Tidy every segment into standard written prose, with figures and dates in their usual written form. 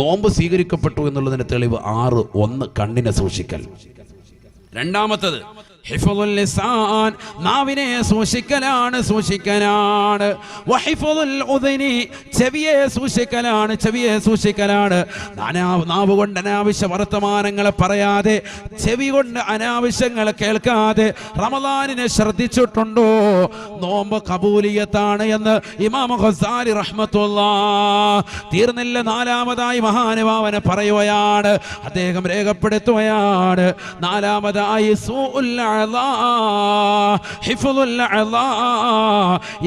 നോമ്പ് സ്വീകരിക്കപ്പെട്ടു എന്നുള്ളതിന് തെളിവ് 6:1 കണ്ണിനെ സൂക്ഷിക്കൽ. രണ്ടാമത്തത് ഹിഫ്ളുൽ ലിസാൻ, നാവിനെ സൂക്ഷിക്കലാണ്. വഹിഫ്ളുൽ ഉദ്നി, ചെവിയെ സൂക്ഷിക്കലാണ്. നാവ് കൊണ്ട് അനാവശ്യ വർത്തമാനങ്ങളെ പറയാതെ, ചെവി കൊണ്ട് അനാവശ്യങ്ങൾ കേൾക്കാതെ റമദാനിനെ ശ്രദ്ധിച്ചിട്ടുണ്ടോ? നോമ്പ് കബൂലിയത്താണ് എന്ന് ഇമാം ഗസാലി റഹ്മത്തുള്ളാഹ് തീർന്നില്ല. നാലാമതായി മഹാനുഭാവനെ പറയുകയാണ്, അദ്ദേഹം രേഖപ്പെടുത്തുകയാണ്. നാലാമതായി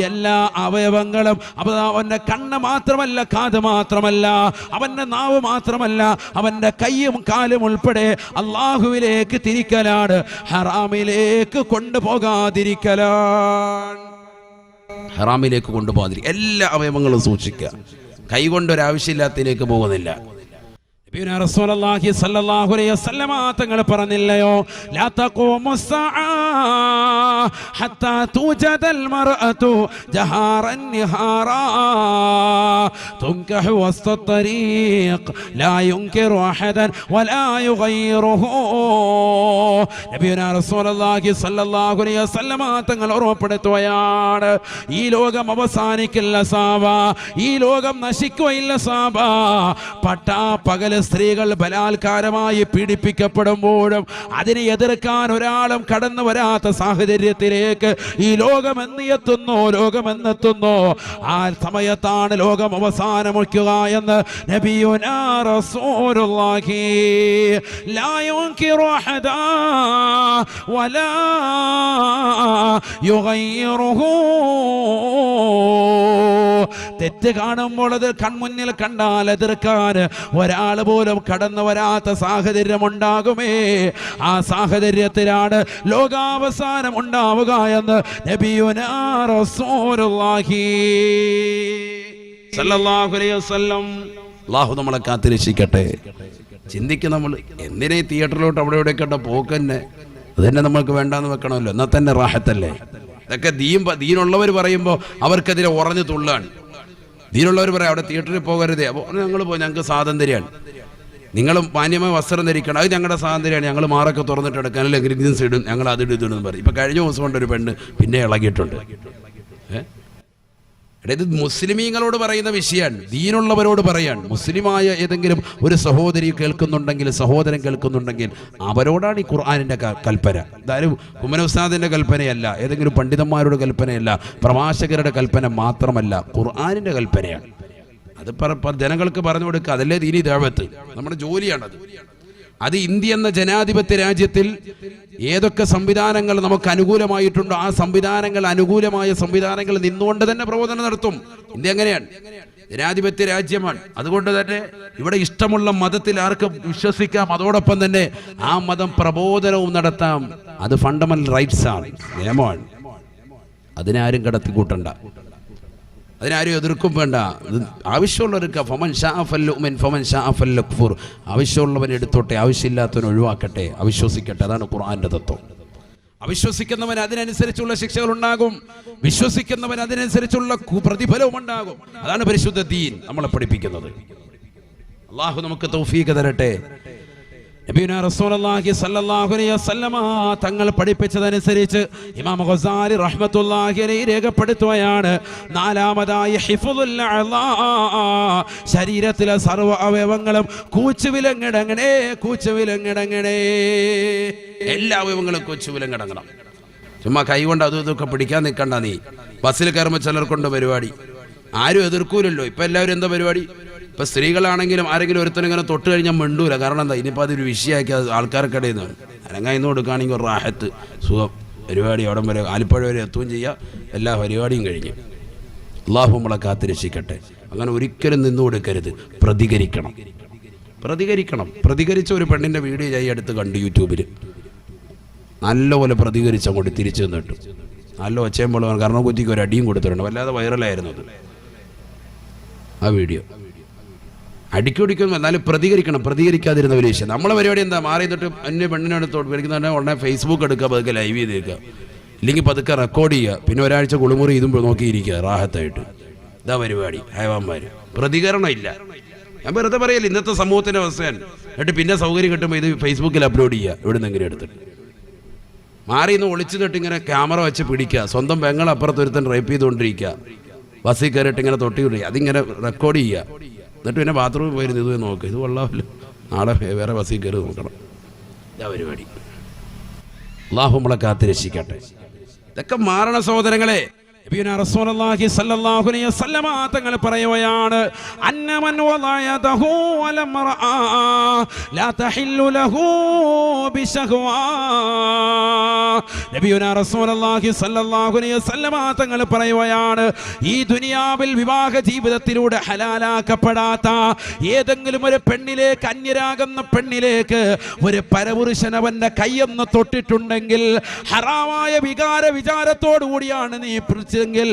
എല്ലാ അവയവങ്ങളും, അവന്റെ കണ്ണ് മാത്രമല്ല, കാത് മാത്രമല്ല, അവന്റെ നാവ് മാത്രമല്ല, അവന്റെ കൈയും കാലും ഉൾപ്പെടെ അല്ലാഹുവിലേക്ക് തിരിക്കലാണ്, ഹറാമിലേക്ക് കൊണ്ടുപോകാതിരിക്കുക. എല്ലാ അവയവങ്ങളും സൂക്ഷിക്കുക. കൈ കൊണ്ടൊരാവശ്യമില്ലാത്തതിലേക്ക് പോകുന്നില്ല. റസൂലുള്ളാഹി സ്വല്ലല്ലാഹു അലൈഹി വസല്ലമ തങ്ങൾ പറഞ്ഞില്ലയോ, ലാ തഖൂമുസ്സആ ഹത്താ തുജദൽ മർഅതു ജഹാറൻ നിഹാറാ തുൻകഹു വസ്തരീഖ് ലാ യുൻകിറു അഹദൻ വലാ യുഗയ്യിറുഹു. നബിയുനാ റസൂലുള്ളാഹി സ്വല്ലല്ലാഹു അലൈഹി വസല്ലമ തങ്ങൾ ഓർമ്മപ്പെടുത്തുകയാണ്, ഈ ലോകം അവസാനിക്കില്ല സാബ, ഈ ലോകം നശിക്കുകയില്ല സാബ. പകല് സ്ത്രീകൾ ബലാത്കാരമായി പീഡിപ്പിക്കപ്പെടുമ്പോഴും അതിനെ എതിർക്കാൻ ഒരാളും കടന്നു വരാത്ത സാഹചര്യത്തിലേക്ക് ഈ ലോകം എന്നെത്തുന്നു. ആ സമയത്താണ് ലോകം അവസാനമൊക്കുക എന്ന് നബിയുനാ റസൂലുള്ളാഹി ലാ യുൻകിറു അഹദാ വലാ യുഗയ്യിറുഹു. തെറ്റ് കാണുമ്പോൾ അത് കൺമുന്നിൽ കണ്ടാൽ എതിർക്കാൻ ഒരാൾ പോലും കടന്നു വരാത്ത സാഹചര്യം ഉണ്ടാകുമേ. ആ സാഹചര്യത്തിലാണ് ലോകാവസാനം ഉണ്ടാവുക എന്ന് നബിയുനാ റസൂലുള്ളാഹി സല്ലല്ലാഹു അലൈഹി വസല്ലം. അല്ലാഹു നമ്മളെ കാത്തിരക്ഷിക്കട്ടെ. ചിന്തിക്കും നമ്മൾ, എന്തിനാ ഈ തിയേറ്ററിലോട്ട് അവിടെ ഇവിടെ കേട്ട പോക്കന്നെ, അതന്നെ നമ്മൾക്ക് വേണ്ടാന്ന് വെക്കണമല്ലോ, എന്നാൽ തന്നെ റാഹത്തല്ലേ. ഇതൊക്കെ ദീനുള്ളവർ പറയുമ്പോൾ അവർക്കെതിരെ ഉറഞ്ഞു തുള്ളാണ്. ദീനുള്ളവർ പറയാം അവിടെ തിയേറ്ററിൽ പോകരുതേ. അപ്പോൾ ഞങ്ങൾ പോയി, ഞങ്ങൾക്ക് സ്വാതന്ത്ര്യമാണ്, നിങ്ങളും മാന്യമായ വസ്ത്രം ധരിക്കണം, അത് ഞങ്ങളുടെ സ്വാതന്ത്ര്യമാണ്, ഞങ്ങൾ മാറൊക്കെ തുറന്നിട്ട് എടുക്കാൻ, അല്ലെങ്കിൽ ഗ്രീൻസ് ഇടും, ഞങ്ങൾ അതിടുന്നു പറയും. ഇപ്പം കഴിഞ്ഞ ദിവസം കൊണ്ട് ഒരു പെണ്ണ് പിന്നെ ഇളകിയിട്ടുണ്ട്. ഇത് മുസ്ലിമീങ്ങളോട് പറയുന്ന വിഷയമാണ്, ദീനുള്ളവരോട് പറയാണ്. മുസ്ലിമായ ഏതെങ്കിലും ഒരു സഹോദരി കേൾക്കുന്നുണ്ടെങ്കിൽ, സഹോദരൻ കേൾക്കുന്നുണ്ടെങ്കിൽ അവരോടാണ് ഈ ഖുർആനിൻ്റെ കൽപ്പന. എന്തായാലും കുമ്മന ഉസ്താദിൻ്റെ കൽപ്പനയല്ല, ഏതെങ്കിലും പണ്ഡിതന്മാരുടെ കൽപ്പനയല്ല, പ്രവാചകരുടെ കൽപ്പന മാത്രമല്ല, ഖുർആനിൻ്റെ കൽപ്പനയാണ്. അത് ജനങ്ങൾക്ക് പറഞ്ഞു കൊടുക്കുക, അതല്ലേ ദീനി ദഅവത്ത്, നമ്മുടെ ജോലിയാണത്. അത് ഇന്ത്യ എന്ന ജനാധിപത്യ രാജ്യത്തിൽ ഏതൊക്കെ സംവിധാനങ്ങൾ നമുക്ക് അനുകൂലമായിട്ടുണ്ടോ ആ സംവിധാനങ്ങൾ, അനുകൂലമായ സംവിധാനങ്ങൾ നിന്നുകൊണ്ട് തന്നെ പ്രബോധനം നടത്തും. ഇന്ത്യ അങ്ങനെയാണ്, ജനാധിപത്യ രാജ്യമാണ്. അതുകൊണ്ട് തന്നെ ഇവിടെ ഇഷ്ടമുള്ള മതത്തിൽ ആർക്കും വിശ്വസിക്കാം, അതോടൊപ്പം തന്നെ ആ മതം പ്രബോധനവും നടത്താം. അത് ഫണ്ടമെന്റൽ റൈറ്റ്സ് ആണ്, നിയമമാണ്. അതിനാരും കടത്തിക്കൂട്ടണ്ട, അതിനാരും എതിർക്കും വേണ്ട. ആവശ്യമുള്ളവർക്ക് ആവശ്യമുള്ളവൻ എടുത്തോട്ടെ, ആവശ്യമില്ലാത്തവൻ ഒഴിവാക്കട്ടെ, അവിശ്വസിക്കട്ടെ. അതാണ് ഖുർആന്റെ തത്വം. അവിശ്വസിക്കുന്നവൻ അതിനനുസരിച്ചുള്ള ശിക്ഷകൾ ഉണ്ടാകും, വിശ്വസിക്കുന്നവൻ അതിനനുസരിച്ചുള്ള പ്രതിഫലവും ഉണ്ടാകും. അതാണ് പരിശുദ്ധ ദീൻ നമ്മളെ പഠിപ്പിക്കുന്നത്. അള്ളാഹു നമുക്ക് തൗഫീഖ് തരട്ടെ. നബിയുനാ റസൂലുള്ളാഹി സ്വല്ലല്ലാഹു അലൈഹി വസല്ലമ തങ്ങൾ പഠിപ്പിച്ചതനുസരിച്ച് ഇമാം ഗസാലി റഹ്മത്തുള്ളാഹി അലൈഹി രേഖപ്പെടുത്തുകയാണ്, നാലാമതായി ഹിഫ്ളുൽ അഅ്ളാ, ശരീരത്തിലെ സർവ്വ അവയവങ്ങളും കൂച്ചുവിലങ്ങടങ്ങണേ. എല്ലാ അവയവങ്ങളും കൂച്ചുവിലങ്ങടങ്ങണം. ചുമ്മാ കൈകൊണ്ട് അതും ഇതൊക്കെ പിടിക്കാൻ നിൽക്കണ്ട. നീ ബസ്സിൽ കയറുമ്പോൾ ചിലർക്കുണ്ട് പരിപാടി, ആരും എതിർക്കൂലല്ലോ. ഇപ്പം എല്ലാവരും എന്താ പരിപാടി? ഇപ്പം സ്ത്രീകളാണെങ്കിലും ആരെങ്കിലും ഒരുത്തനിങ്ങനെ തൊട്ട് കഴിഞ്ഞാൽ മിണ്ടൂല. കാരണം എന്താ, ഇനിയിപ്പോൾ അതൊരു വിഷയമാക്കി ആൾക്കാർക്കിടയിൽ നിന്ന് അനങ്ങായിന്ന് കൊടുക്കുകയാണെങ്കിൽ ഒരു റാഹത്ത്, സുഖം, പരിപാടി അവിടം വരെ ആലിപ്പുഴ വരെ എത്തുകയും ചെയ്യുക, എല്ലാ പരിപാടിയും കഴിഞ്ഞ്. അള്ളാഹു നമ്മളെ കാത്തിരക്ഷിക്കട്ടെ. അങ്ങനെ ഒരിക്കലും നിന്നു കൊടുക്കരുത്. പ്രതികരിച്ച ഒരു പെണ്ണിൻ്റെ വീഡിയോ ഞാൻ അടുത്ത് കണ്ടു യൂട്യൂബിൽ. നല്ലപോലെ പ്രതികരിച്ച് അങ്ങോട്ട് തിരിച്ചു നിന്നിട്ടു, നല്ല ഒച്ചയും പോലും കാരണം കുറ്റിക്ക് ഒരു അടിയും കൊടുത്തിട്ടുണ്ട്. വല്ലാതെ വൈറലായിരുന്നു അത്, ആ വീഡിയോ. അടിക്കൊടിക്കുന്നു, എന്നാലും പ്രതികരിക്കാതിരുന്ന ഒരു വിഷയം. നമ്മളെ പരിപാടി എന്താ, മാറി നിന്നിട്ട് അന്യ പെണ്ണിനോട് തോൽപ്പിക്കുന്ന ഉടനെ ഫേസ്ബുക്ക് എടുക്കുക, പതുക്കെ ലൈവ് ചെയ്തേക്കുക, ഇല്ലെങ്കിൽ പതുക്കെ റെക്കോർഡ് ചെയ്യുക, പിന്നെ ഒരാഴ്ച കുളിമുറി ഇതും നോക്കിയിരിക്കുക റാഹത്തായിട്ട്. ഇതാ പരിപാടി. ഹൈവാന്മാർ പ്രതികരണം ഇല്ല. ഞാൻ വെറുതെ പറയല്ലേ, ഇന്നത്തെ സമൂഹത്തിന്റെ അവസ്ഥയാണ്. എന്നിട്ട് പിന്നെ സൗകര്യം കിട്ടുമ്പോൾ ഇത് ഫേസ്ബുക്കിൽ അപ്ലോഡ് ചെയ്യുക, ഇവിടെ നിന്ന് എങ്ങനെ എടുത്തിട്ട് മാറി നിന്ന് ഒളിച്ചു തൊട്ട് ഇങ്ങനെ ക്യാമറ വെച്ച് പിടിക്കുക, സ്വന്തം പെങ്ങൾ അപ്പുറത്തൊരുത്തൻ റേപ്പ് ചെയ്തുകൊണ്ടിരിക്കുക, ബസ്സിൽ കയറിയിട്ട് ഇങ്ങനെ തൊട്ടി വിടുക, അതിങ്ങനെ റെക്കോർഡ് ചെയ്യുക, എന്നിട്ട് പിന്നെ ബാത്റൂമിൽ പോയിരുന്നു ഇത് നോക്കുക, ഇത് കൊള്ളാമല്ലോ, നാളെ വേറെ ബസ്സിൽ കയറി നോക്കണം. ഇതാ പരിപാടി. അല്ലാഹു നമ്മളെ കാത്തുരക്ഷിക്കട്ടെ. ഇതൊക്കെ മാറണ സഹോദരങ്ങളെ. റസൂലുള്ളാഹി സ്വല്ലല്ലാഹു അലൈഹി വസല്ലമ തങ്ങൾ പറയുകയാണ്, അന്നമൻ വളയദഹു വലമറഅ ലാ തഹില്ലു ലഹു ബിശഹ്വാ. നബിയുനാ റസൂലുള്ളാഹി സ്വല്ലല്ലാഹു അലൈഹി വസല്ലമ തങ്ങൾ പറയുകയാണ്, ഈ ദുനിയാവിൽ വിവാഹ ജീവിതത്തിലൂടെ ഹലാലാക്കപ്പെടാത്ത ഏതെങ്കിലും ഒരു പെണ്ണിലേക്ക്, അന്യരാകുന്ന പെണ്ണിലേക്ക് ഒരു പരപുരുഷൻ അവന്റെ കൈയൊന്ന് തൊട്ടിട്ടുണ്ടെങ്കിൽ ഹറാമായ വിചാരത്തോടു കൂടിയാണ് നീ െങ്കിൽ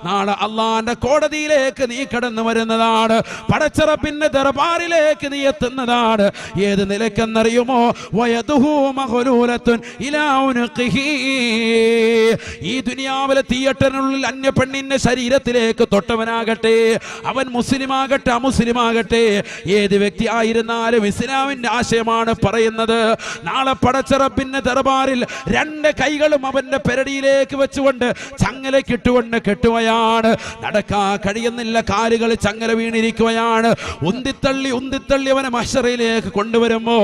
നാളെ അള്ളാന്റെ കോടതിയിലേക്ക് നീ കടന്നു വരുന്നതാണ്, പടച്ചറപ്പിന്റെ ദർബാറിലേക്ക് നീ എത്തുന്നതാണ്. ഏത് നിലക്കെന്നറിയുമോ? ഈ ദുനിയാവിലെ തിയേറ്ററിനുള്ളിൽ അന്യ പെണ്ണിന്റെ ശരീരത്തിലേക്ക് തൊട്ടവനാകട്ടെ, അവൻ മുസ്ലിമാകട്ടെ അമുസ്ലിമാകട്ടെ, ഏത് വ്യക്തി ആയിരുന്നാലും ഇസ്ലാമിന്റെ ആശയമാണ് പറയുന്നത്. നാളെ പടച്ചറപ്പിന്റെ ദർബാറിൽ രണ്ട് കൈകളും അവന്റെ പെരടിയിലേക്ക് വെച്ചുകൊണ്ട് ചങ്ങലക്കിട്ടുകൊണ്ട് കെട്ടുകയാണ്. നടക്കാൻ കഴിയുന്നില്ല, കാലുകൾ ചങ്ങല വീണിരിക്കുകയാണ്. ഉന്തിത്തള്ളി അവനെ മഹ്ശറിലേക്ക് കൊണ്ടുവരുമ്പോ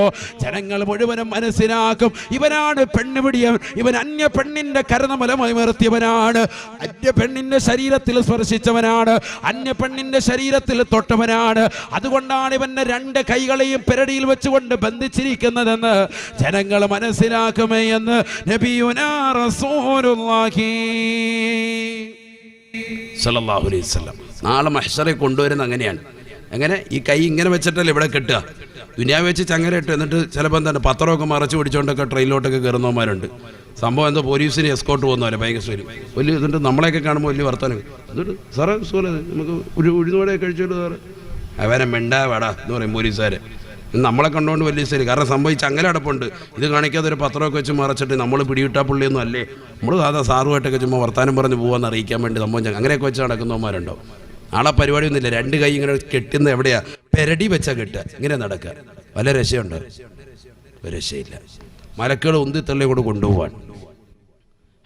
ജനങ്ങൾ മുഴുവനും മനസ്സിലാക്കും, ഇവനാണ് പെണ്ണുപിടിയൻ, ഇവൻ അന്യ പെണ്ണിന്റെ കരനമലമായി നിർത്തിയവനാണ്, അന്യ പെണ്ണിന്റെ ശരീരത്തിൽ സ്പർശിച്ചവനാണ്, അന്യ പെണ്ണിന്റെ ശരീരത്തിൽ തൊട്ടവനാണ്. അതുകൊണ്ടാണ് ഇവന്റെ രണ്ട് കൈകളെയും പെരടിയിൽ വെച്ചുകൊണ്ട് ബന്ധിച്ചിരിക്കുന്നതെന്ന് ജനങ്ങൾ മനസ്സിലാക്കുമേ എന്ന് നബിയുനാ റസൂലുള്ളാഹി സ്വല്ലല്ലാഹു അലൈഹി വസല്ലം നാളെ മഹ്ശറെ കൊണ്ടുവരുന്നത് അങ്ങനെയാണ്. അങ്ങനെ ഈ കൈ ഇങ്ങനെ വെച്ചിട്ടല്ലേ ഇവിടെ കെട്ടുക, ദുനിയാവ് വെച്ച് ചങ്ങല ഇട്ട്, എന്നിട്ട് ചിലപ്പോൾ എന്താണ് പത്രമൊക്കെ മറച്ചു പിടിച്ചുകൊണ്ടൊക്കെ ട്രെയിനിലോട്ടൊക്കെ കയറുന്നവന്മാരുണ്ട്. സംഭവം എന്തോ പോലീസിന് എസ്കോർട്ട് പോകുന്നവരെ ഭയങ്കര വലിയ എന്നിട്ട് നമ്മളെയൊക്കെ കാണുമ്പോൾ വലിയ വർത്തമാനം, എന്നിട്ട് സാറേ സുഖം നമുക്ക് ഉഴുന്നോടെയൊക്കെ കഴിച്ചോളൂ സാറേ, അവനെ മിണ്ടാവാടാ എന്ന് പറയും പോലീസുകാരെ. നമ്മളെ കണ്ടുകൊണ്ട് വലിയ ശരി, കാരണം സംഭവിച്ച് അങ്ങനെ അടപ്പുണ്ട്. ഇത് കാണിക്കാതെ ഒരു പത്രമൊക്കെ വെച്ച് മറച്ചിട്ട് നമ്മൾ പിടിവിട്ടാ പുള്ളിയൊന്നും അല്ലേ, നമ്മൾ സാധാ സാറുമായിട്ടൊക്കെ ചുമ്മാ വർത്താനം പറഞ്ഞ് പോകാമെന്ന് അറിയിക്കാൻ വേണ്ടി സംഭവം അങ്ങനെയൊക്കെ വെച്ച് നടക്കുന്നവന്മാരുണ്ടോ? നാളെ പരിപാടിയൊന്നുമില്ല, രണ്ട് കൈ ഇങ്ങനെ കെട്ടുന്ന എവിടെയാ? പെരടി വെച്ചാൽ കെട്ടുക, ഇങ്ങനെ നടക്കുക. വല്ല രക്ഷയുണ്ടോ? രക്ഷയില്ല. മലക്കുകൾ ഉന്തിത്തള്ളി കൂടെ കൊണ്ടുപോവാൻ.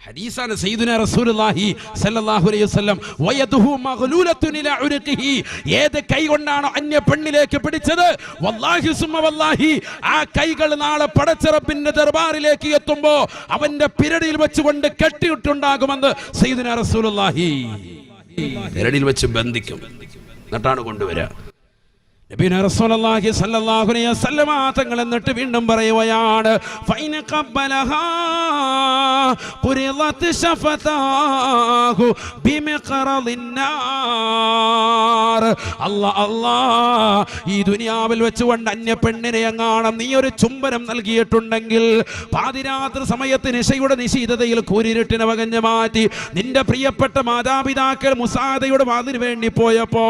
ഹദീസാണ് സയ്യിദുനാ റസൂലുള്ളാഹി സ്വല്ലല്ലാഹു അലൈഹി വസല്ലം വയദുഹു മഗ്ലൂലത്തുൻ ഇലാ ഉരുഖിഹി, ഏത് കൈ കൊണ്ടാണ് അന്യ പെണ്ണിലേക്ക് പിടിച്ചത്, വല്ലാഹി സുമ്മ വല്ലാഹി, ആ കൈകൾ നാളെ പടച്ചറപ്പിന്റെ ദർബാറിലേക്ക് എത്തുമ്പോൾ അവന്റെ പിരടിയിൽ വെച്ചുകൊണ്ട് കെട്ടിയിട്ടുണ്ടാകുമെന്ന് സയ്യിദുനാ റസൂലുള്ളാഹി. പിരടിയിൽ വെച്ച് ബന്ധിക്കും, എന്നിട്ടാണ് കൊണ്ടുവരിക. നബിയുനാ റസൂലുള്ളാഹി സ്വല്ലല്ലാഹു അലൈഹി വസല്ലം തങ്ങൾ എന്നിട്ട് വീണ്ടും പറയുകയാണ്, ഫൈന ഖബ്ബലഹാ ഖുരിളത് ശഫതാഹു ബിമഖറദിന്നാർ. ഈ ദുനിയാവിൽ വെച്ചുകൊണ്ട് അന്യ പെണ്ണിനെ എങ്ങാണം നീ ഒരു ചുംബനം നൽകിയിട്ടുണ്ടെങ്കിൽ, പാതിരാത്രി സമയത്ത് നിശയുടെ നിശീതതയിൽ കൂരിരുട്ടിനെ വകഞ്ഞു മാറ്റി നിന്റെ പ്രിയപ്പെട്ട മാതാപിതാക്കൾ മുസാദയുടെ വാതിന് വേണ്ടി പോയപ്പോ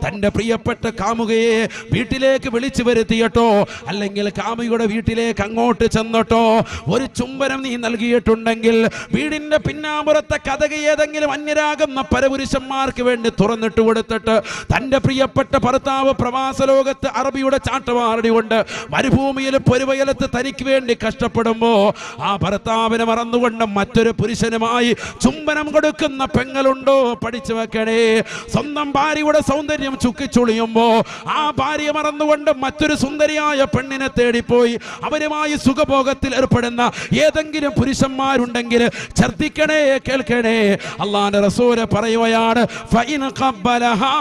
തന്റെ പ്രിയപ്പെട്ട കാമുകയെ വീട്ടിലേക്ക് വിളിച്ചു വരുത്തിയിട്ടോ, അല്ലെങ്കിൽ കാമുകിയുടെ വീട്ടിലേക്ക് അങ്ങോട്ട് ചെന്നിട്ടോ ഒരു ചുംബനം നീ നൽകിയിട്ടുണ്ടെങ്കിൽ, വീടിന്റെ പിന്നാമ്പുറത്തെ കതക് ഏതെങ്കിലും അന്യരാകുന്ന പരപുരുഷന്മാർക്ക് വേണ്ടി തുറന്നിട്ട് കൊടുത്തിട്ട് തന്റെ പ്രിയപ്പെട്ട ഭർത്താവ് പ്രവാസ ലോകത്ത് അറബിയുടെ ചാട്ടവാറടി കൊണ്ട് മരുഭൂമിയിൽ പൊരുവയലത്ത് തനിക്ക് വേണ്ടി കഷ്ടപ്പെടുമ്പോ ആ ഭർത്താവിനെ മറന്നുകൊണ്ട് മറ്റൊരു പുരുഷനുമായി ചുംബനം കൊടുക്കുന്ന പെങ്ങളുണ്ടോ? പഠിച്ചു വെക്കണേ. സ്വന്തം ഭാര്യയുടെ സൗന്ദര്യം ചുക്കിച്ചുളിയുമ്പോ ആ ഭാര്യ മറന്നുകൊണ്ട് മറ്റൊരു സുന്ദരിയായ പെണ്ണിനെ തേടിപ്പോയി അവരുമായി സുഖഭോഗത്തിൽ ഏർപ്പെടുന്ന ഏതെങ്കിലും പുരുഷന്മാരുണ്ടെങ്കിൽ ഛർദ്ദിക്കണേ, കേൾക്കണേ. അല്ലാഹുവിന്റെ റസൂല് പറയുകയാണ്, ഫൈൻ ഖബ്ബലഹാ,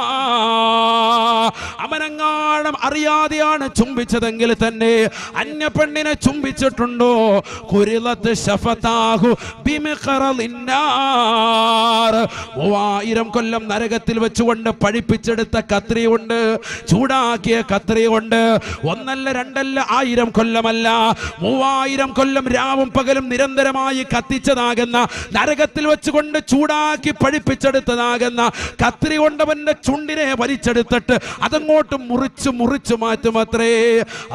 അവനെങ്ങാനും അറിയാതെയാണ് ചുംബിച്ചതെങ്കിൽ തന്നെ അന്യ പെണ്ണിനെ ചുംബിച്ചിട്ടുണ്ടോ, ഖുരിളത് ശഫതാഹു ബിമഖറദിന്നാർ, 3000 കൊല്ലം നരകത്തിൽ വെച്ചുകൊണ്ട് പഴിപ്പിച്ചെടുത്ത കത്രിയുണ്ട്, ചൂടാക്കിയ കത്രിയുണ്ട്. ഒന്നല്ല രണ്ടല്ല 1000 കൊല്ലമല്ല, 3000 കൊല്ലം രാവും പകലും നിരന്തരമായി കത്തിച്ചതാകുന്ന, നരകത്തിൽ വെച്ചുകൊണ്ട് ചൂടാക്കി പഴിപ്പിച്ചെടുത്തതാകുന്ന കത്രി കൊണ്ടവന്റെ ചുണ്ടിനെ വലിച്ചെടുത്തിട്ട് അതങ്ങോട്ട് മുറിച്ചു മാറ്റുമത്രേ.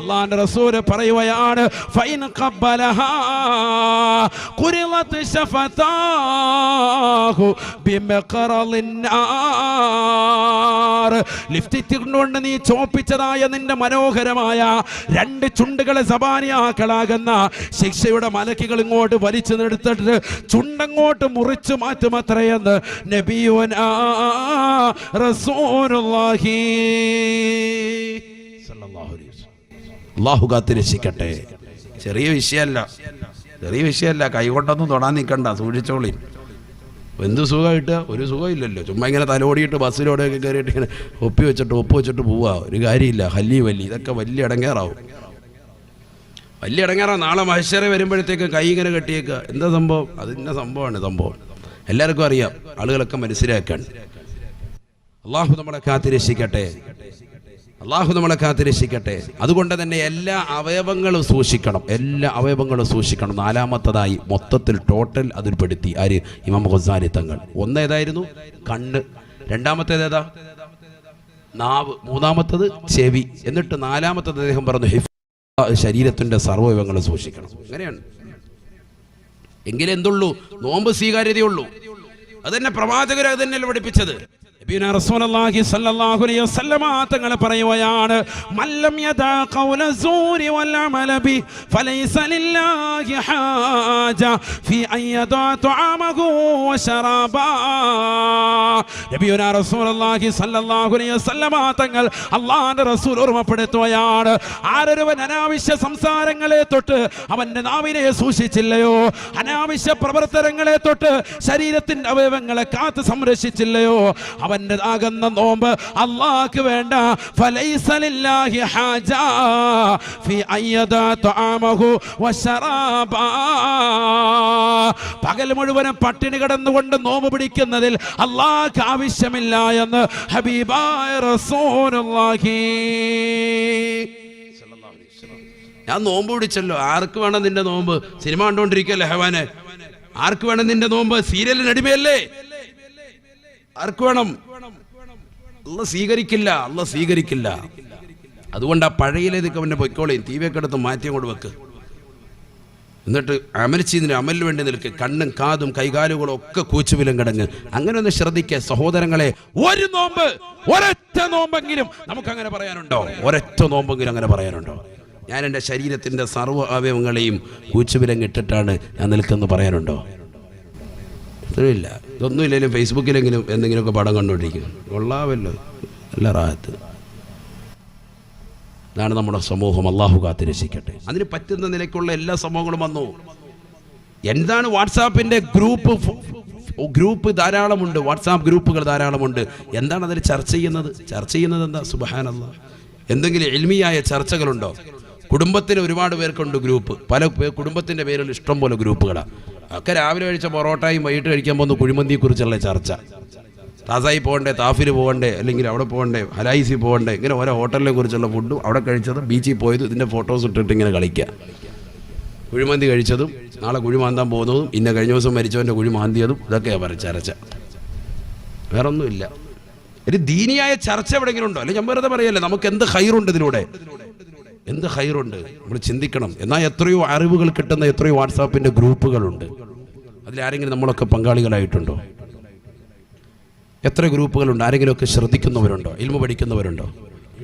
അല്ലാഹുവിന്റെ റസൂൽ പറയുകയാണ്, ഫൈൻ ഖബ്ബലഹാ ഖുരിളത് ശഫതാഹു ബിമഖറലിൻ നാർ. ലിപ്സ്റ്റിക് കൊണ്ട് നീ ചോപ്പിച്ചതായ നിന്റെ മനോഹരമായ രണ്ട് ചുണ്ടുകളെ സബാനിയാക്കളാകുന്ന ശിക്ഷയുടെ മലക്കുകൾ ഇങ്ങോട്ട് വലിച്ചു നിർത്തിട്ട് ചുണ്ടങ്ങോട്ട് മുറിച്ചു മാറ്റുമത്രയെന്ന് നബിയുനാ റസൂലുള്ളാഹി സ്വല്ലല്ലാഹു അലൈഹി വസല്ലം. അല്ലാഹു കാത്തിരക്ഷിക്കട്ടെ. ചെറിയ വിഷയമല്ല, കൈകൊണ്ടൊന്നും തൊടാൻ നിൽക്കണ്ട, സൂക്ഷിച്ചോളി. എന്ത് സുഖം കിട്ടുക? ഒരു സുഖമില്ലല്ലോ. ചുമ്മാ ഇങ്ങനെ തലോടിയിട്ട് ബസ്സിലോടെയൊക്കെ കയറിയിട്ട് ഇങ്ങനെ ഒപ്പ് വെച്ചിട്ട് പോവുക, ഒരു കാര്യമില്ല. ഹല്ലി ഇതൊക്കെ വലിയ ഇടങ്ങേറാവും. നാളെ മഹ്ശറ വരുമ്പോഴത്തേക്ക് കൈ ഇങ്ങനെ കെട്ടിയേക്കുക. എന്താ സംഭവം? അതിൻ്റെ സംഭവമാണ്. എല്ലാവർക്കും അറിയാം, ആളുകളൊക്കെ മനസ്സിലാക്കാൻ. അള്ളാഹു നമ്മളെ കാത്തിരക്ഷിക്കട്ടെ. അതുകൊണ്ട് തന്നെ എല്ലാ അവയവങ്ങളും സൂക്ഷിക്കണം. നാലാമത്തതായി മൊത്തത്തിൽ ടോട്ടൽ അതിൽ പെടുത്തി ആര്? ഇമാം ഗസാലി തങ്ങൾ. ഒന്നേതായിരുന്നു? കണ്ണ്. രണ്ടാമത്തേതേതാ? നാവ്. മൂന്നാമത്തത് ചെവി. എന്നിട്ട് നാലാമത്തത് അദ്ദേഹം പറഞ്ഞു ശരീരത്തിന്റെ സർവ്വയവങ്ങളും സൂക്ഷിക്കണം. അങ്ങനെയാണ്. എങ്കിലേ എന്തുള്ളൂ? നോമ്പ് സ്വീകാര്യതയുള്ളൂ. അതന്നെ പ്രവാചകർ അത് തന്നെയല്ലേ പഠിപ്പിച്ചത്. റസൂലുള്ളാഹി സ്വല്ലല്ലാഹു അലൈഹി വസല്ലം തങ്ങൾ പറയുകയാണ്, മല്ലം യദാ ഖൗല സൂരി വൽ അമല ബി ഫലൈസ ലില്ലാഹി ഹാജ ഫീ അൻ യദാ തുആമഹു വശറാബാ. നബിയുനാ റസൂലുള്ളാഹി സ്വല്ലല്ലാഹു അലൈഹി വസല്ലം തങ്ങൾ അല്ലാഹുവിന്റെ റസൂൽ ഓർമ്മപ്പെടുത്തുകയാണ്, ആരൊരുവൻ അനാവശ്യ സംസാരങ്ങളെ തൊട്ട് അവന്റെ നാവിനെ സൂക്ഷിച്ചില്ലയോ, അനാവശ്യ പ്രവർത്തനങ്ങളെ തൊട്ട് ശരീരത്തിന്റെ അവയവങ്ങളെ കാത്ത് സംരക്ഷിച്ചില്ലയോ, അവന്റെ ആകുന്ന നോമ്പ് അല്ലാഹുക്ക് വേണ്ട. ഫലൈസ ലില്ലാഹി ഹാജ ഫീ അയ്യദാ തുആമഹു വശറാബാ. പകൽ മുഴുവനും പട്ടിണി കിടന്നുകൊണ്ട് നോമ്പ് പിടിക്കുന്നതിൽ അല്ലാഹുക്ക് ആവശ്യമില്ല എന്ന് ഹബീബായ റസൂലുള്ളാഹി. ഞാൻ നോമ്പ് പിടിച്ചല്ലോ, ആർക്ക് വേണം നിന്റെ നോമ്പ്? സിനിമ കണ്ടോണ്ടിരിക്കല്ലേ ഹവാനെ? ആർക്ക് വേണം നിന്റെ നോമ്പ്? സീരിയലിന് അടിമയല്ലേ? ആർക്ക് വേണം? അല്ലാഹ് സ്വീകരിക്കില്ല. അതുകൊണ്ട് ആ പഴയയിലേക്ക് അവൻ്റെ പൊയ്ക്കോളയും തീവയൊക്കെ എടുത്ത് മാറ്റി അങ്ങോട്ട് വെക്ക്. എന്നിട്ട് അമൽ ചെയ്തതിന് അമലിന് വേണ്ടി നിൽക്ക്. കണ്ണും കാതും കൈകാലുകളും ഒക്കെ കൂച്ചുവിലും കിടങ്ങ്. അങ്ങനെ ഒന്ന് ശ്രദ്ധിക്കുക സഹോദരങ്ങളെ. ഒരൊറ്റ നോമ്പെങ്കിലും നമുക്കങ്ങനെ പറയാനുണ്ടോ? അങ്ങനെ പറയാനുണ്ടോ? ഞാൻ എൻ്റെ ശരീരത്തിൻ്റെ സർവ്വ അവയവങ്ങളെയും കൂച്ചുവിലം ഇട്ടിട്ടാണ് ഞാൻ നിൽക്കുന്നത് പറയാനുണ്ടോ? ഇല്ല. ഇതൊന്നും ഇല്ലെങ്കിലും ഫേസ്ബുക്കിലെങ്കിലും എന്തെങ്കിലുമൊക്കെ പടം കണ്ടുകൊണ്ടിരിക്കും. കൊള്ളാമല്ലോ, നല്ല റാഹത്ത്. ഇതാണ് നമ്മുടെ സമൂഹം. അല്ലാഹു കാത്തിരക്ഷിക്കട്ടെ. അതിന് പറ്റുന്ന നിലയ്ക്കുള്ള എല്ലാ സംഭവങ്ങളും വന്നു. എന്താണ് വാട്സാപ്പിൻ്റെ ഗ്രൂപ്പ് ധാരാളമുണ്ട്. വാട്സാപ്പ് ഗ്രൂപ്പുകൾ ധാരാളമുണ്ട്. എന്താണ് അതിൽ ചർച്ച ചെയ്യുന്നത് എന്താ? സുബ്ഹാനല്ലാഹ്. എന്തെങ്കിലും ഇൽമിയായ ചർച്ചകളുണ്ടോ? കുടുംബത്തിന് ഒരുപാട് പേർക്കുണ്ട് ഗ്രൂപ്പ്. പല കുടുംബത്തിൻ്റെ പേരിൽ ഇഷ്ടം പോലെ ഗ്രൂപ്പുകളാണ്. ഒക്കെ രാവിലെ കഴിച്ച പൊറോട്ടയും വൈകിട്ട് കഴിക്കാൻ പോകുന്ന കുഴിമന്തിയെക്കുറിച്ചുള്ള ചർച്ച. താസായി പോകണ്ടേ, താഫിൽ പോകണ്ടേ, അല്ലെങ്കിൽ അവിടെ പോകണ്ടേ, ഹലായിസി പോകണ്ടേ, ഇങ്ങനെ ഓരോ ഹോട്ടലിനെ കുറിച്ചുള്ള ഫുഡും അവിടെ കഴിച്ചതും ബീച്ചിൽ പോയതും ഇതിൻ്റെ ഫോട്ടോസ് ഇട്ടിട്ട് ഇങ്ങനെ കളിക്കുക. കുഴിമന്തി കഴിച്ചതും നാളെ കുഴിമാന്താൻ പോകുന്നതും ഇന്ന കഴിഞ്ഞ ദിവസം മരിച്ചവൻ്റെ കുഴി മാന്തിയതും ഇതൊക്കെയാണ് ചർച്ച. വേറൊന്നുമില്ല. ഒരു ദീനിയായ ചർച്ച എവിടെയെങ്കിലും ഉണ്ടോ? അല്ലെങ്കിൽ ഞാൻ വെറുതെ പറയല്ലേ, നമുക്ക് എന്ത് ഹൈറുണ്ട് ഇതിലൂടെ? എന്ത് ഹൈറുണ്ട് നമ്മൾ ചിന്തിക്കണം. എന്നാൽ എത്രയോ അറിവുകൾ കിട്ടുന്ന എത്രയോ വാട്സാപ്പിൻ്റെ ഗ്രൂപ്പുകളുണ്ട്. അതിലാരെങ്കിലും നമ്മളൊക്കെ പങ്കാളികളായിട്ടുണ്ടോ? എത്ര ഗ്രൂപ്പുകളുണ്ട്? ആരെങ്കിലുമൊക്കെ ശ്രദ്ധിക്കുന്നവരുണ്ടോ? ഇൽമു പഠിക്കുന്നവരുണ്ടോ?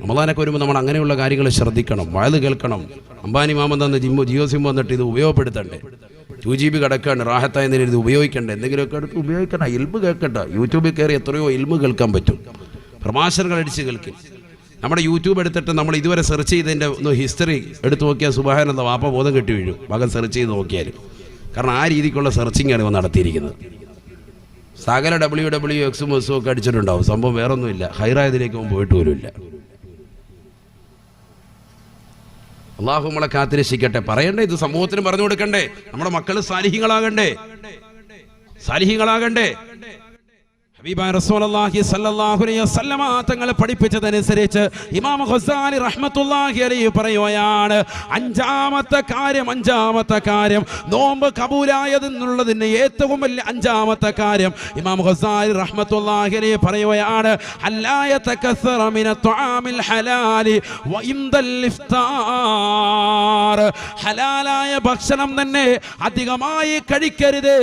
റമദാനൊക്കെ വരുമ്പോൾ നമ്മൾ അങ്ങനെയുള്ള കാര്യങ്ങൾ ശ്രദ്ധിക്കണം, വഅദ് കേൾക്കണം. അംബാനി മാമൻ തന്ന ജിയോ സിം വന്നിട്ട് ഇത് ഉപയോഗപ്പെടുത്തണ്ടേ? 2GB കിടക്കാണ്, റാഹത്തായ നിലയിൽ ഇത് ഉപയോഗിക്കണ്ടേ? എന്തെങ്കിലുമൊക്കെ എടുത്ത് ഉപയോഗിക്കണം. ഇൽമു കേൾക്കണ്ട. യൂട്യൂബിൽ കയറി എത്രയോ ഇൽമു കേൾക്കാൻ പറ്റും. പ്രഭാഷണങ്ങൾ അടിച്ച് കേൾക്കും. നമ്മുടെ യൂട്യൂബ് എടുത്തിട്ട് നമ്മൾ ഇതുവരെ സെർച്ച് ചെയ്തതിൻ്റെ ഒന്ന് ഹിസ്റ്ററി എടുത്ത് നോക്കിയാൽ സുബ്ഹാനല്ലാഹ് വാപ്പ ബോധം കെട്ടി വീഴും. മകൻ സെർച്ച് ചെയ്ത് നോക്കിയാൽ. കാരണം ആ രീതിക്കുള്ള സെർച്ചിങ്ങാണ് ഇവ നടത്തിയിരിക്കുന്നത്. സകല WWXും എസും ഒക്കെ അടിച്ചിട്ടുണ്ടാവും. സംഭവം വേറൊന്നുമില്ല. ഹൈറായതിലേക്ക് അവൻ പോയിട്ട് പോലുമില്ല. അള്ളാഹു നമ്മളെ കാത്തിരക്ഷിക്കട്ടെ. പറയണ്ടേ, ഇത് സമൂഹത്തിന് പറഞ്ഞു കൊടുക്കണ്ടേ? നമ്മുടെ മക്കൾ സാലിഹീങ്ങളാകണ്ടേ? ഹബീബായ റസൂലുള്ളാഹി സ്വല്ലല്ലാഹു അലൈഹി വസല്ലമ തങ്ങൾ പഠിപ്പിച്ചതനുസരിച്ച് ഇമാം ഖസാലി റഹ്മത്തുള്ളാഹി അലൈഹി പറയുകയാണ്, അഞ്ചാമത്തെ കാര്യം നോമ്പ് കബൂലായതെന്നുള്ളതിന് ഏറ്റവും വലിയ അഞ്ചാമത്തെ കാര്യം ഇമാം ഖസാലി റഹ്മത്തുള്ളാഹി അലൈഹി പറയുകയാണ്, അല്ലാ യതകസ്സറ മിന തുആമിൽ ഹലാലി വ ഇൻദൽ ഇഫ്താർ. ഹലാലായ ഭക്ഷണം തന്നെ അധികമായി കഴിക്കരുത്.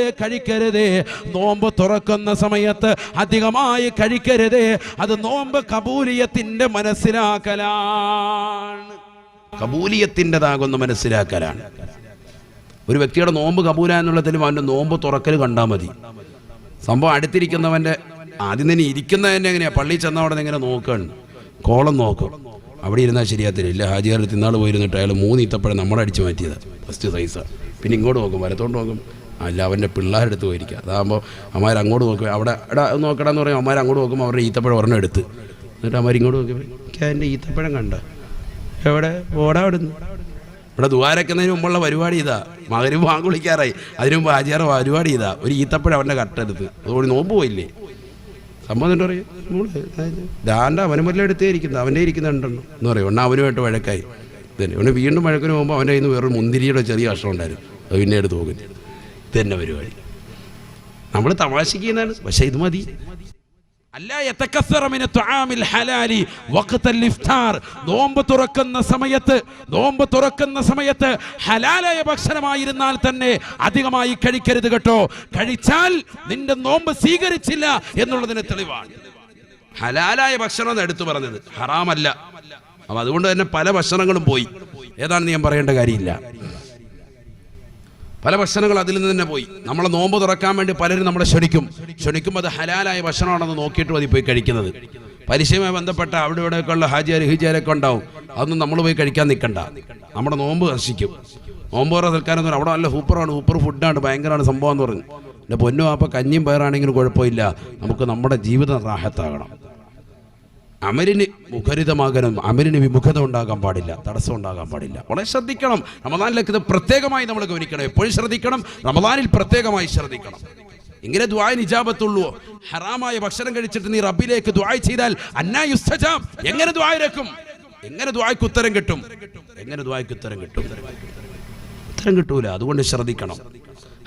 നോമ്പ് തുറക്കുന്ന സമയത്ത് അധികമായി കഴിക്കരുത്. അത് നോമ്പ് കബൂലിയത്തിന്റെ മനസ്സിലാക്കലാണ്, കബൂലിയത്തിൻ്റെതാകുന്ന മനസ്സിലാക്കലാണ്. ഒരു വ്യക്തിയുടെ നോമ്പ് കബൂല എന്നുള്ളതിലും അവൻ്റെ നോമ്പ് തുറക്കൽ കണ്ടാൽ മതി. സംഭവം അടുത്തിരിക്കുന്നവൻ്റെ ആദ്യം തന്നെ ഇരിക്കുന്നതന്നെ എങ്ങനെയാണ്, പള്ളി ചെന്ന അവിടെ ഇങ്ങനെ നോക്കുകയാണ്, കോളം നോക്കും. അവിടെ ഇരുന്നാൽ ശരിയാത്തില്ല. ഇല്ല, ഹാജിയാർ തിന്നാൾ പോയിരുന്നിട്ട് അയാൾ 3 ഈത്തപ്പഴം നമ്മളെ അടിച്ച് മാറ്റിയതാണ്, ഫസ്റ്റ് സൈസാണ്. പിന്നെ ഇങ്ങോട്ട് നോക്കും, വലത്തോട്ട് നോക്കും, അല്ല അവൻ്റെ പിള്ളേരെടുത്ത് പോയിരിക്കുക. അതാകുമ്പോൾ അമ്മാർ അങ്ങോട്ട് നോക്കും, അവിടെ നോക്കണമെന്ന് പറയും. അമ്മാർ അങ്ങോട്ട് നോക്കുമ്പോൾ അവരുടെ ഈത്തപ്പഴം ഒരെണ്ണം എടുത്ത്, എന്നിട്ട് അമ്മാർ ഇങ്ങോട്ട് നോക്കിയപ്പോൾ എൻ്റെ ഈത്തപ്പഴം കണ്ട എവിടെ ഓടാ അവിടുന്ന്. ഇവിടെ ദ്വാരക്കുന്നതിന് മുമ്പുള്ള പരിപാടി ഇതാ, മകനും വാങ്ങ് വിളിക്കാറായി, അതിനു മുമ്പ് ഹാജിയാർ പരിപാടി ഇതാ, ഒരു ഈത്തപ്പഴം അവൻ്റെ കട്ടെടുത്ത്, അതുകൊണ്ട് നോമ്പ് പോയില്ലേ. സംഭവം എന്നിട്ട് പറയും, ദാണ്ട അവന് വല്ല എടുത്തേ ഇരിക്കുന്നത്, അവൻ്റെ ഇരിക്കുന്നുണ്ടെന്ന് എന്ന് പറയും. ഒന്നാ അവനുമായിട്ട് വഴക്കായി. ഇതന്നെ അവന് വീണ്ടും വഴക്കിന് പോകുമ്പോൾ അവൻ്റെ കയ്യിൽ നിന്ന് വേറൊരു മുന്തിരിയുടെ ചെറിയ കഷ്ണം ഉണ്ടായിരുന്നു, അത് പിന്നെ എടുത്ത് പോകുന്നു. ഇതന്നെ പരിപാടി. നമ്മൾ തമാശിക്കുന്നതാണ്, പക്ഷെ ഇത് മതി. അല്ലാ യതകസ്സറ മിന തുആമിൽ ഹലാലി വഖ്തൽ ഇഫ്താർ. നോമ്പ് തുറക്കുന്ന സമയത്ത് ഹലാലായ ഭക്ഷണമായിരുന്നാൽ തന്നെ അധികമായി കഴിക്കരുത് കേട്ടോ. കഴിച്ചാൽ നിന്റെ നോമ്പ് സ്വീകരിച്ചില്ല എന്നുള്ളതിന് തെളിവാണ്. ഹലാലായ ഭക്ഷണം എന്ന് എടുത്തു പറഞ്ഞത്, ഹറാമല്ല. അപ്പം അതുകൊണ്ട് തന്നെ പല ഭക്ഷണങ്ങളും പോയി. ഏതാണെന്ന് ഞാൻ പറയേണ്ട കാര്യമില്ല. പല ഭക്ഷണങ്ങൾ അതിൽ നിന്ന് തന്നെ പോയി. നമ്മളെ നോമ്പ് തുറക്കാൻ വേണ്ടി പലരും നമ്മളെ ക്ഷണിക്കും. അത് ഹലാലായ ഭക്ഷണമാണെന്ന് നോക്കിയിട്ട് മതി പോയി കഴിക്കുന്നത്. പലിശയുമായി ബന്ധപ്പെട്ട അവിടെ ഇവിടെയൊക്കെയുള്ള ഹിജാരൊക്കെ ഉണ്ടാവും. അതൊന്നും നമ്മൾ പോയി കഴിക്കാൻ നിൽക്കണ്ട. നമ്മുടെ നോമ്പ് നശിക്കും. നോമ്പ് തുറ സൽക്കാരം എന്ന് പറഞ്ഞാൽ അവിടെ നല്ല സൂപ്പർ ഫുഡാണ്, ഭയങ്കരമാണ് സംഭവം എന്ന് പറഞ്ഞു. എൻ്റെ പൊന്നു വാപ്പ കഞ്ഞിയും പയറാണെങ്കിലും കുഴപ്പമില്ല, നമുക്ക് നമ്മുടെ ജീവിതം റാഹത്താകണം. അമലിന് മുഖരിതമാകണം, അമലിന് വിമുഖത ഉണ്ടാകാൻ പാടില്ല, തടസ്സം ഉണ്ടാകാൻ പാടില്ല. വളരെ ശ്രദ്ധിക്കണം. റമദാനിലേക്ക് ഇത് പ്രത്യേകമായി നമ്മൾ ഗവനിക്കണം, എപ്പോഴും ശ്രദ്ധിക്കണം, റമദാനിൽ പ്രത്യേകമായി ശ്രദ്ധിക്കണം. ഇങ്ങനെ ദുആന് ഇജാബത്തുള്ളൂ. ഹറാമായ ഭക്ഷണം കഴിച്ചിട്ട് നീ റബ്ബിലേക്ക് ദുആ ചെയ്താൽ അന്നാ യുസ്തജാബ്, എങ്ങനെ ദുആയിരക്കും, എങ്ങനെ ദുആയ്ക്ക് ഉത്തരം കിട്ടും? ഉത്തരം കിട്ടൂല. അതുകൊണ്ട് ശ്രദ്ധിക്കണം.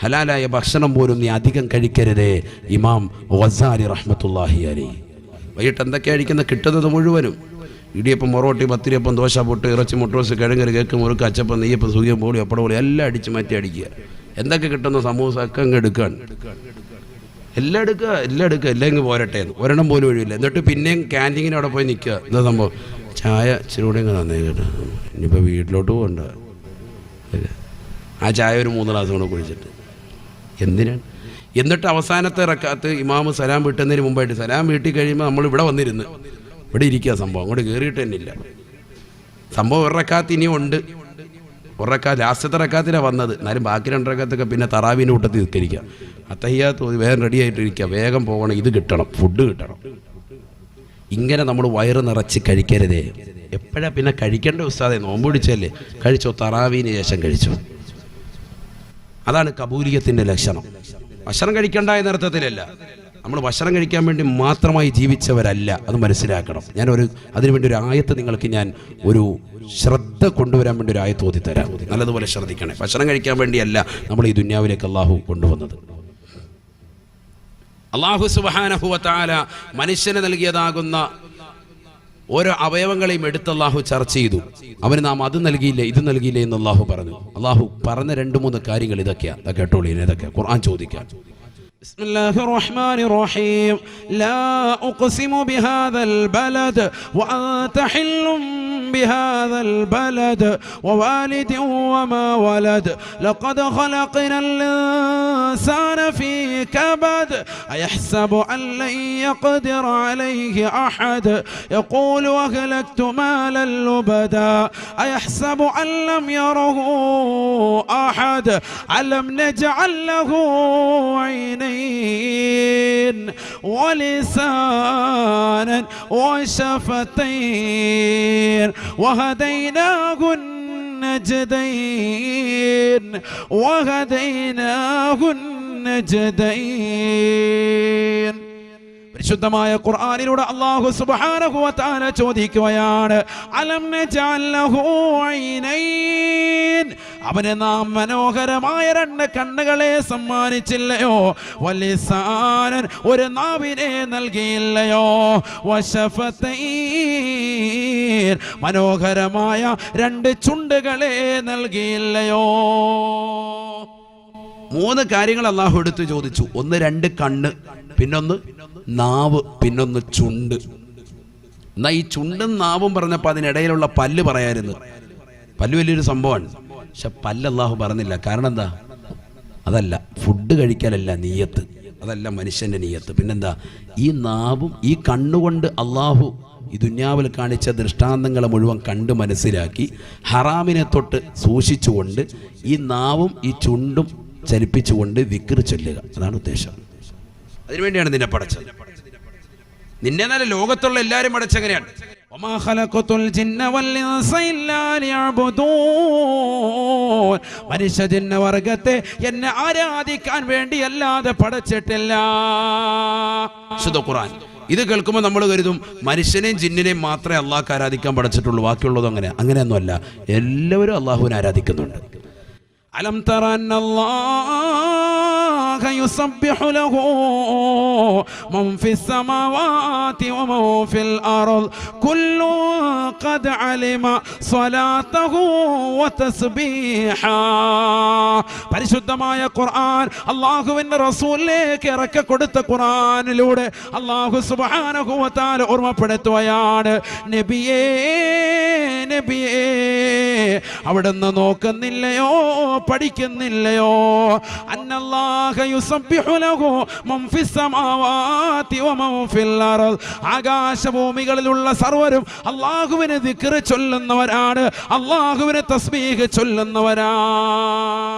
ഹലാലായ ഭക്ഷണം പോലും നീ അധികം കഴിക്കരുതേ. ഇമാം ഗസാലി റഹ്മത്തുള്ളാഹി അലൈഹി വൈകിട്ട് എന്തൊക്കെയാണ് കഴിക്കുന്നത്? കിട്ടുന്നത് മുഴുവനും ഇടിയപ്പം, പൊറോട്ടി, പത്തിരിയപ്പം, ദോശ, പൊട്ട്, ഇറച്ചി, മുട്ടോസ്, കിഴങ്ങ്, കേക്ക്, മുറുക്ക്, അച്ചപ്പം, നെയ്യപ്പം, സൂര്യം, പോളി, അപ്പടപോളി എല്ലാം അടിച്ച് മാറ്റി അടിക്കുക. എന്തൊക്കെ കിട്ടുന്ന സമൂസ ഒക്കെ അങ്ങ് എടുക്കുകയാണ്. എല്ലാം എടുക്കുക, എല്ലാം ഇങ്ങ് പോരട്ടെ എന്ന് ഒരെണ്ണം പോലും ഒഴിവില്ല. എന്നിട്ട് പിന്നെയും ക്യാൻറ്റീനിന് അവിടെ പോയി നിൽക്കുക. എന്താ സംഭവം? ചായ ഇച്ചിരി കൂടെ ഇങ്ങ് തന്നേ കേട്ടോ, ഇനിയിപ്പോൾ വീട്ടിലോട്ട് പോകണ്ട. ആ ചായ ഒരു 3 ഗ്ലാസ് കൂടെ കുടിച്ചിട്ട് എന്തിനാണ്? എന്നിട്ട് അവസാനത്തെ റക്കാത്ത് ഇമാമ് സലാം വീട്ടുന്നതിന് മുമ്പായിട്ട്, സലാം വീട്ടിൽ കഴിയുമ്പോൾ നമ്മൾ ഇവിടെ വന്നിരുന്ന് ഇവിടെ ഇരിക്കുക. സംഭവം അങ്ങോട്ട് കയറിയിട്ട് തന്നെ ഇല്ല. സംഭവം ഒരു റക്കാത്ത് ഇനിയും ഉണ്ട്. ഒരു റക്കാത്ത് ലാസ്റ്റത്തെ റക്കാത്തിലാണ് വന്നത്. എന്നാലും ബാക്കി 2 റക്കാത്തൊക്കെ പിന്നെ തറാവീൻ്റെ കൂട്ടത്തിൽ നിൽക്കരിക്കുക. അത്തഹിയ്യാത്ത് വേഗം റെഡി ആയിട്ടിരിക്കുക, വേഗം പോകണം, ഇത് കിട്ടണം, ഫുഡ് കിട്ടണം. ഇങ്ങനെ നമ്മൾ വയറ് നിറച്ച് കഴിക്കരുതേ. എപ്പോഴാണ് പിന്നെ കഴിക്കേണ്ട ഉസ്താദെ? നോമ്പ് പിടിച്ചല്ലേ, കഴിച്ചോ, തറാവീന് ശേഷം കഴിച്ചോ. അതാണ് കബൂലിയത്തിൻ്റെ ലക്ഷണം. ഭക്ഷണം കഴിക്കേണ്ട എന്നർത്ഥത്തിലല്ല, നമ്മൾ ഭക്ഷണം കഴിക്കാൻ വേണ്ടി മാത്രമായി ജീവിച്ചവരല്ല, അത് മനസ്സിലാക്കണം. അതിനുവേണ്ടി ഒരു ആയത്ത് നിങ്ങൾക്ക് ഞാൻ ഒരു ശ്രദ്ധ കൊണ്ടുവരാൻ വേണ്ടി ഒരു ആയത്ത് ഓതിത്തരാം. നല്ലതുപോലെ ശ്രദ്ധിക്കണേ. ഭക്ഷണം കഴിക്കാൻ വേണ്ടിയല്ല നമ്മൾ ഈ ദുന്യാവിലേക്ക് അള്ളാഹു കൊണ്ടുവന്നത്. അള്ളാഹു സുബ്ഹാനഹു വ തആല മനുഷ്യന് നൽകിയതാകുന്ന ഓരോ അവയവങ്ങളെയും എടുത്ത് അള്ളാഹു ചർച്ച ചെയ്തു. അവന് നാം അത് നൽകിയില്ല, ഇത് നൽകിയില്ല എന്ന് അള്ളാഹു പറഞ്ഞു. അള്ളാഹു പറഞ്ഞ 2-3 കാര്യങ്ങൾ ഇതൊക്കെയാണ്. കേട്ടോളൂ, ഇതൊക്കെ ഖുർആൻ ചോദിക്കാം. بسم الله الرحمن الرحيم لا أقسم بهذا البلد وأنت حل بهذا البلد ووالد وما ولد لقد خلقنا الإنسان في كبد أيحسب أن لن يقدر عليه أحد يقول أهلكت مالا لبدا أيحسب أن لم يره أحد ألم نجعل له عينين ولسانا وشفتين وهديناه النجدين പരിശുദ്ധമായ ഖുർആനിലൂടെ അല്ലാഹു സുബ്ഹാനഹു വ തആല ചോദിക്കുകയാണ്, അലം നജഅൽ ലഹു ഐനൈൻ, അവന് നാം മനോഹരമായ 2 കണ്ണുകളെ സമ്മാനിച്ചില്ലയോ? വലിസാനൻ, ഒരു നാവിനെ നൽകിയില്ലയോ? വശഫതൈൻ, മനോഹരമായ 2 ചുണ്ടുകളെ നൽകിയില്ലയോ? 3 കാര്യങ്ങൾ അല്ലാഹു എടുത്തു ചോദിച്ചു. ഒന്ന് 2 കണ്ണ്, പിന്നൊന്ന് നാവ്, പിന്നൊന്ന് ചുണ്ട്. എന്നാ ഈ ചുണ്ടും നാവും പറഞ്ഞപ്പോൾ അതിനിടയിലുള്ള പല്ല് പറയായിരുന്നു. പല്ല് വലിയൊരു സംഭവമാണ്, പക്ഷെ പല്ല് അല്ലാഹു പറഞ്ഞില്ല. കാരണം എന്താ? അതല്ല ഫുഡ് കഴിക്കാനല്ല നിയ്യത്ത്, അതല്ല മനുഷ്യൻ്റെ നിയ്യത്ത്. പിന്നെന്താ? ഈ നാവും ഈ കണ്ണുകൊണ്ട് അല്ലാഹു ഈ ദുന്യാവിൽ കാണിച്ച ദൃഷ്ടാന്തങ്ങളെ മുഴുവൻ കണ്ട് മനസ്സിലാക്കി ഹറാമിനെ തൊട്ട് സൂക്ഷിച്ചുകൊണ്ട് ഈ നാവും ഈ ചുണ്ടും ചലിപ്പിച്ചുകൊണ്ട് ദിക്ർ ചൊല്ലുക. അതാണ് ഉദ്ദേശം. അതിനുവേണ്ടിയാണ് നിന്നെ പടച്ചത്. നിന്നെ നല്ല ലോകത്തുള്ള എല്ലാവരും പടച്ചെങ്ങനെയാണ്? മനുഷ്യ ജിന്ന വർഗത്തെ എന്നെ ആരാധിക്കാൻ വേണ്ടി അല്ലാതെ പടച്ചിട്ടില്ല. ശുദ്ധ ഖുർആൻ. ഇത് കേൾക്കുമ്പോൾ നമ്മൾ കരുതും മനുഷ്യനെയും ജിന്നിനെയും മാത്രമേ അള്ളാഹ്ക്ക് ആരാധിക്കാൻ പഠിച്ചിട്ടുള്ളൂ, ബാക്കിയുള്ളതും അങ്ങനെയൊന്നുമല്ല. എല്ലാവരും അള്ളാഹുവിനെ ആരാധിക്കുന്നുണ്ട്. അലം തറ അന്നല്ലാഹ യുസബ്ബിഹു ലഹു മൻ ഫിസ്സമാവാതി വമൻ ഫിൽ അർദ് കുല്ലു ഖദ് അലിമ സ്വലാതഹു വതസ്ബീഹാ. പരിശുദ്ധമായ ഖുർആൻ അല്ലാഹുവിന്റെ റസൂലിലേക്ക് ഇറക്കി കൊടുത്ത ഖുർആനിലൂടെ അല്ലാഹു സുബ്ഹാനഹു വ തആല ഓർമ്മപ്പെടുത്തുകയാണ്, നബിയേ നബിയേ, അവിടുന്ന് നോക്കുന്നില്ലയോ, പഠിക്കുന്നില്ലയോ? അന്നല്ലാഹ യുസബ്ബിഹു ലഹു മൻ ഫിസ്സമാവാതി വമൻ ഫിൽ അർദ്, ആകാശഭൂമികളിലുള്ള സർവരും അല്ലാഹുവിനെ ദിക്ർ ചൊല്ലുന്നവരാണ്, അല്ലാഹുവിനെ തസ്ബീഹ് ചൊല്ലുന്നവരാണ്.